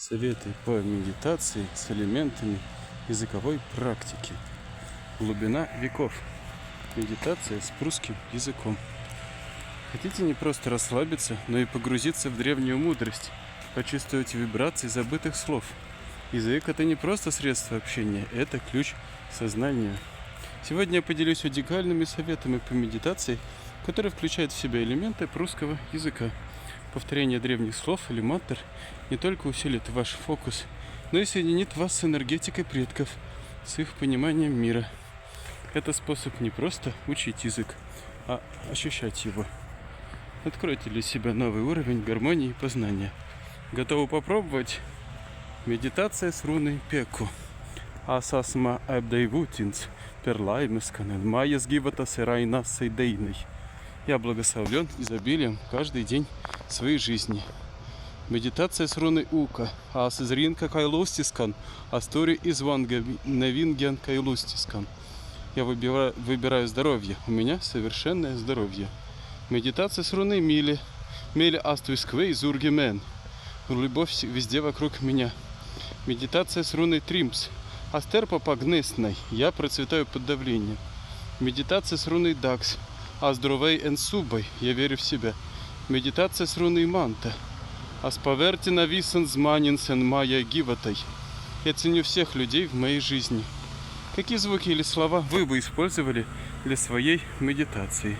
Советы по медитации с элементами языковой практики. Глубина веков. Медитация с прусским языком. Хотите не просто расслабиться, но и погрузиться в древнюю мудрость, почувствовать вибрации забытых слов. Язык — это не просто средство общения, это ключ к сознанию. Сегодня я поделюсь уникальными советами по медитации, которые включают в себя элементы прусского языка. Повторение древних слов или мантр не только усилит ваш фокус, но и соединит вас с энергетикой предков, с их пониманием мира. Это способ не просто учить язык, а ощущать его. Откройте для себя новый уровень гармонии и познания. Готовы попробовать? Медитация с руной Пеку. Асасма эбдейвутинс перлаймесканен майяс гивата сирайна сейдейной. Я благословлен изобилием каждый день своей жизни. Медитация с руной Ука. Асизринка кайлустискан, астори изванга навинген кайлустискан. Я выбираю здоровье. У меня совершенное здоровье. Медитация с руной Мили. Мели астуисквей зургемен. Любовь везде вокруг меня. Медитация с руной Тримс. Астерпа погнесной. Я процветаю под давлением. Медитация с руной Дакс. Аздровей энсубой. Я верю в себя. Медитация с руной Манта. Асповерти нависен зманинсен майя гиватой. Я ценю всех людей в моей жизни. Какие звуки или слова вы бы использовали для своей медитации?